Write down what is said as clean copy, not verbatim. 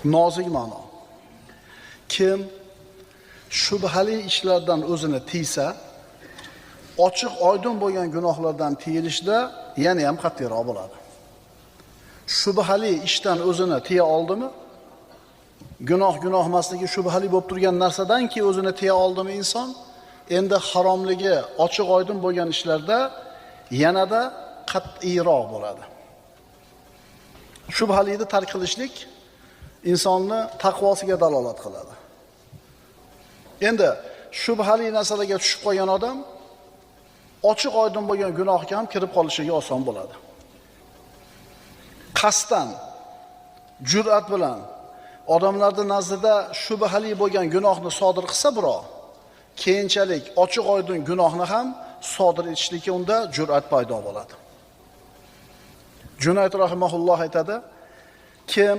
Nozik ma'no. Kim shubhali ishlardan o'zini tiysa, ochiq oydin bo'lgan gunohlardan tiyilishda yana ham qattiqroq bo'ladi. Shubhali ishdan o'zini tiya oldimi? Gunoh emasligi shubhali bo'lib turgan narsadanki o'zini tiya oldimi inson? Endi haromligi ochiq oydin bo'lgan ishlarda yanada qat'iyroq bo'ladi. Shubhalikni tark qilishlik insonni taqvosiga dalolat qiladi. Endi shubhali narsalarga tushib qolgan odam ochiq oydin bo'lgan gunohga ham kirib qolishiga oson bo'ladi. Qasddan, jur'at bilan odamlarning nazdida shubhali bo'lgan gunohni sodir qilsa birov, keyinchalik ochiq oydin gunohni ham sodir etishlikka unda jur'at paydo bo'ladi. Junayd rahimahulloh aytadi: kim